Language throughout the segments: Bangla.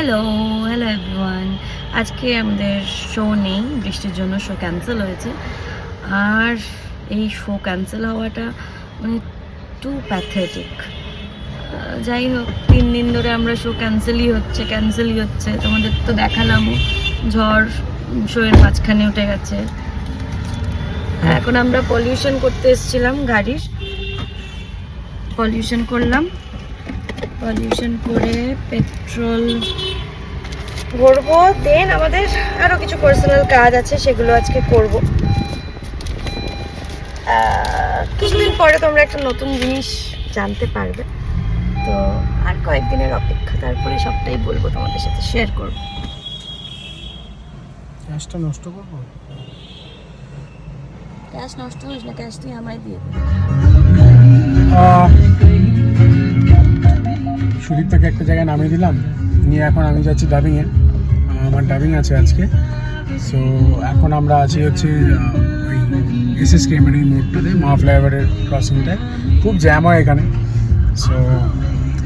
Hello hello everyone. আজকে আমাদের শো নেই, বৃষ্টির জন্য শো ক্যান্সেল হয়েছে। আর এই শো ক্যান্সেল হওয়াটা মানে টু প্যাথেটিক। যাই হোক, 3 দিন ধরে আমরা শো ক্যান্সেলই হচ্ছে। তোমাদের তো দেখালাম, ঝড় শোয়ের মাঝখানে উঠে গেছে। এখন আমরা পলিউশন করতে এসেছিলাম, গাড়ির পলিউশন করলাম, পলিউশন করে পেট্রোল ভরবো। দেন আমাদের আরো কিছু পার্সোনাল কাজ আছে, সেগুলো আজকে করব। কিছুদিন পরে তোমরা একটা নতুন জিনিস জানতে পারবে, তো আর কয়েকদিনের অপেক্ষা, তারপরে সবটাই বলবো, তোমাদের সাথে শেয়ার করব। ক্যাশটা নষ্ট করবো? ক্যাশ নষ্ট করিস না, ক্যাশ তুই আমায় দিয়ে দে। সুদীপ্তাকে একটা জায়গায় নামিয়ে দিলাম, নিয়ে এখন আমি যাচ্ছি ডাবিংয়ে। আমার ডাবিং আছে আজকে। সো এখন আমরা আছি হচ্ছে ওই এসএসকে মানে মোড়টাতে, মা ফ্লাইওভারের ক্রসিংটায়। খুব জ্যাম হয় এখানে। সো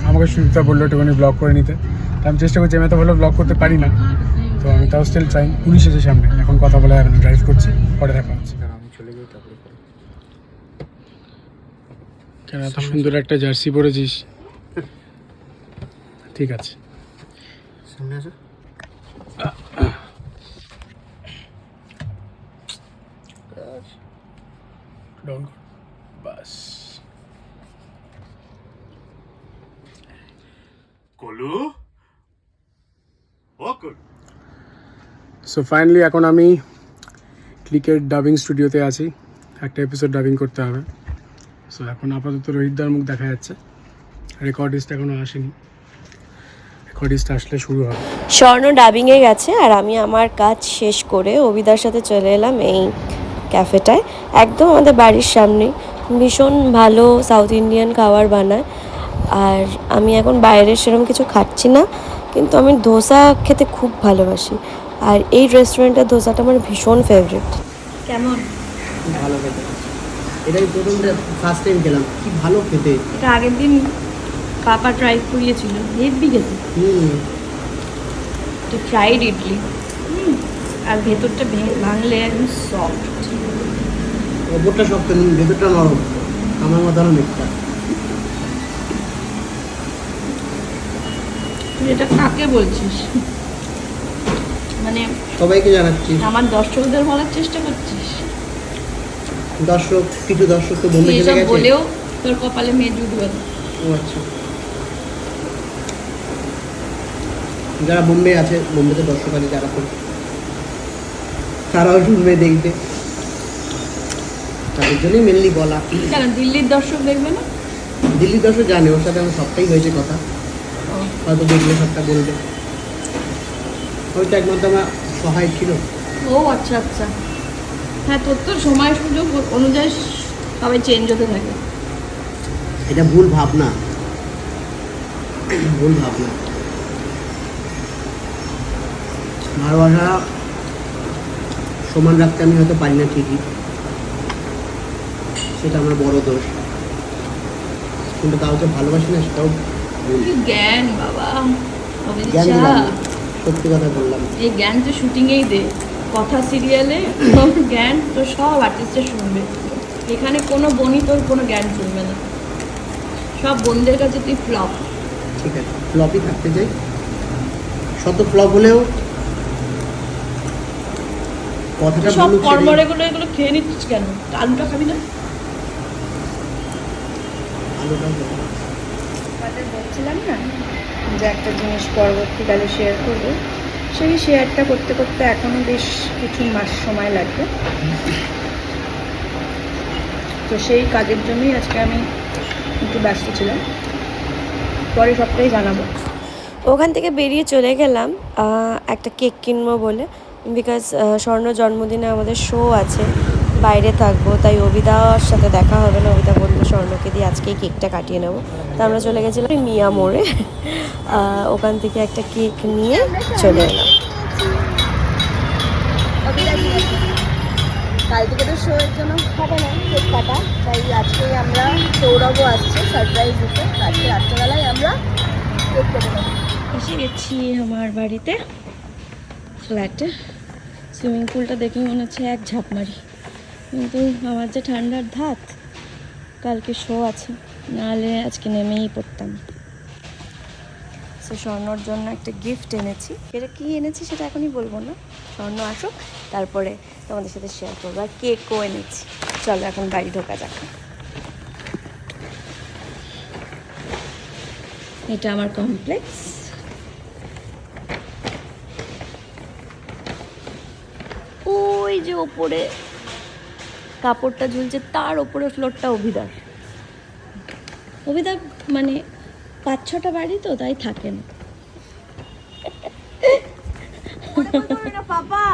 আমাকে সুদীপ্তা বললো একটুখানি ব্লগ করে নিতে, তো আমি চেষ্টা করছি। আমি এত ভালো ব্লগ করতে পারি না, তো আমি তাও স্টিল চাই। পুলিশ এসে সামনে, এখন কথা বলা যাবে না, ড্রাইভ করছি, পরে দেখা হচ্ছে। আমি চলে যাই তারপরে। কেন এত সুন্দর একটা জার্সি পরেছিস? ঠিক আছে, সামনে আসো। বাস কলু ও কলু। সো ফাইনালি এখন আমি ক্লিকের ডাবিং স্টুডিওতে আছি, একটা এপিসোড ডাবিং করতে হবে। সো এখন আপাতত রোহিতদার মুখ দেখা যাচ্ছে, রেকর্ডিস্ট এখনও আসেনি, রেকর্ডিস্ট আসলে শুরু হবে। স্বর্ণ ডাবিংয়ে গেছে আর আমি আমার কাজ শেষ করে অবিদার সাথে চলে এলাম এই ক্যাফেটায়, একদম আমাদের বাড়ির সামনে। ভীষণ ভালো সাউথ ইন্ডিয়ান খাবার বানায়। আর আমি এখন বাইরের সেরকম কিছু খাচ্ছি না, কিন্তু আমি ধোসা খেতে খুব ভালোবাসি, আর এই রেস্টুরেন্টের ধোসাটা আমার ভীষণ ফেভারিট। কেমন? ভালো খেতে, এটাই প্রথমটা ফার্স্ট টাইম খেলাম, কি ভালো খেতে। এটা আগের দিন পাপা ট্রাই করিয়েছিল, হেভি খেতে। এটা ফ্রাইড ইডলি, আর ভেতরটা ভাঙলে একদম সফট। ওপরটা শক্ত, ভেতরটা নরম, আমার মতো মিঠটা। তুই এটা কাকে বলছিস? মানে সবাইকে জানাচ্ছি। আমার দর্শকদের বলার চেষ্টা করছিস? কিছু দর্শক তো বোম্বে চলে এসব গেছে বলেও তোর কপালে মেয়ে জুটবে না। ও আচ্ছা, যারা বোম্বে আছে, বোম্বেতে দর্শক আছে যারা, তো তারাও শুনবে, দেখবে, তাদের জন্যই মেনলি বলা। কেন দিল্লির দর্শক দেখবে না? দিল্লির দর্শক জানে, ওর সাথে আমার সবটাই হয়েছে কথা, হয়তো দেখলে সবটা বলবে। হয়তো একমাত্র আমার সহায় ছিল। ও আচ্ছা আচ্ছা, হ্যাঁ, তোর তো সময় সুযোগ অনুযায়ী সবাই চেঞ্জ হতে থাকে। এটা ভুল ভাবনা, ভুল ভাবনা। ভালোবাসা সমান রাখতে আমি হয়তো পারি না ঠিকই, সেটা আমার বড় দোষ, কিন্তু কাউকে ভালোবাসি না সেটাও ভুল। কি জ্ঞান বাবা, জ্ঞান দিলাম না, সত্যি কথা বললাম। এই জ্ঞান তো শুটিংয়েই দে, কথা সিরিয়ালে জ্ঞান তো সব আর্টিস্টে শুনবে। এখানে কোনো বোনই তোর কোনো জ্ঞান শুনবে না, সব বোনদের কাছে তুই ফ্লপ। ঠিক আছে, ফ্লপই থাকতে চাই, শত ফ্লপ হলেও কথাটা সব বলুক। কর্মরেগুলো এগুলো খেয়ে নিচ্ছিস কেন? আলুটা খাবি না? বলছিলাম না যে একটা জিনিস পরবর্তীকালে শেয়ার করবো, সেই শেয়ারটা করতে করতে এখনো বেশ কিছু মাস সময় লাগবে। তো সেই কাজের জন্যই আজকে আমি একটু ব্যস্ত ছিলাম, পরে সবটাই জানাবো। ওখান থেকে বেরিয়ে চলে গেলাম একটা কেক কিনবো বলে, বিকজ স্বর্ণ জন্মদিনে আমাদের শো আছে, বাইরে থাকবো, তাই অবিদার সাথে দেখা হবে না। অবিদা বললো স্বর্ণকে দিয়ে আজকেই কেকটা কাটিয়ে নেবো। তো আমরা চলে গেছিলাম মিয়া মোড়ে, ওখান থেকে একটা কেক নিয়ে চলে এলাম। কাল থেকে তো শো এর জন্য হবে না কেক কাটা, তাই আজকেই আমরা সৌরভও আসছে সারপ্রাইজ দিতে। আজকে রাত্রেবেলায় আমরা কেক কেটে নেবো। এসে গেছি আমার বাড়িতে, ফ্ল্যাটে। সুইমিং পুলটা দেখে মনে হচ্ছে এক ঝাঁপ মারি, কিন্তু আমার যে ঠান্ডার ধাত, কালকে শো আছে, নাহলে আজকে নেমেই পড়তাম। সো স্বর্ণর জন্য একটা গিফট এনেছি। এটা কি এনেছি সেটা এখনই বলবো না, স্বর্ণ আসুক তারপরে তোমাদের সাথে শেয়ার করবো। আর কেকও এনেছি। চলো এখন বাড়ি ঢোকা যাক। এটা আমার কমপ্লেক্স। ওই যে ওপরে কাপড়টা ঝুলছে, তার ওপরে ফ্লোরটা অভিদার। অভিদার মানে 5-6টা বাড়ি তো, তাই থাকে না। পাপা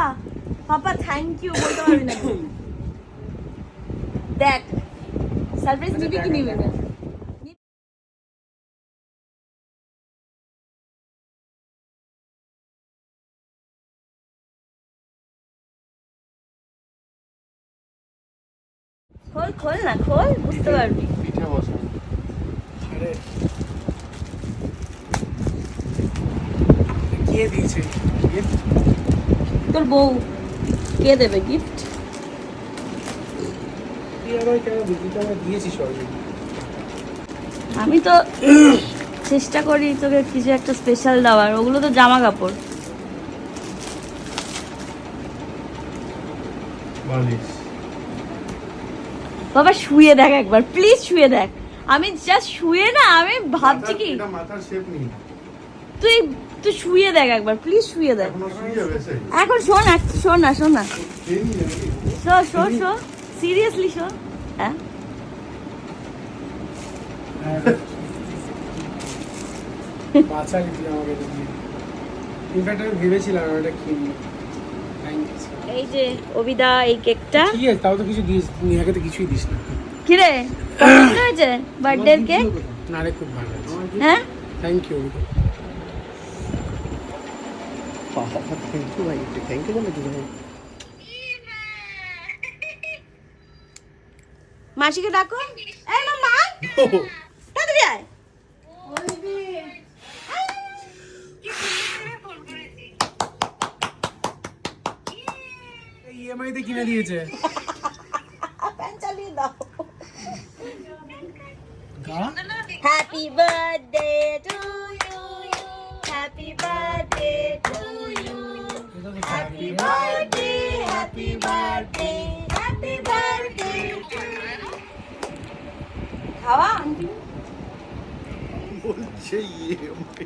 পাপা থ্যাংক ইউ বলতে পারবি না। দেখ সারপ্রাইজ নিবি কি নিবি না? খোল খোল না, খোল, বুঝতে পারবি। পিঠে বসা। আরে কে দিয়েছে gift? তোর বউ। কে দেবে গিফট? তুই আবার কেন দিবি? তো আমরা দিয়েছিস অলরেডি। আমি তো চেষ্টা করি তোকে কিছু একটা স্পেশাল দেওয়ার। ওগুলো তো জামা কাপড়। বালিশ। বাবা শুয়ে দেখ একবার, প্লিজ শুয়ে দেখ। আমি জাস্ট শুয়ে না, আমি ভাবছি কি এটা মাথার শেপ নেই। তুই তুই শুয়ে দেখ একবার, প্লিজ শুয়ে দেখ। এখনো শুয়ে গেছে। এখন শোন, শোন না, শোন না, এই নাকি? Show seriously show. হ্যাঁ বাচ্চা দিয়েছিল আমাকে দিয়ে। ইনফ্যাক্ট আমি ভেবেছিলাম এটা কিনবো। Thank you. এই যে অবিদা, এই কেকটা। ঠিক আছে, তাও তো কিছু দিস, নিহাকে তো কিছুই দিস না। কিরে পছন্দ হয়েছে বার্থডে কেক? না রে, খুব ভালো আছে। হ্যাঁ থ্যাংক ইউ। থ্যাংক ইউ ভাই, থ্যাংক ইউ বলে দিলাম। মাসিকে ডাকো। এই মামা তাড়াতাড়ি আয়। ইএমআই তে কিনে দিয়েছে। ফ্যান চালিয়ে দাও। গা happy birthday to you, happy birthday to you, happy birthday, happy birthday, happy birthday. খাওয়া আন্টি বলছে ইএমআই।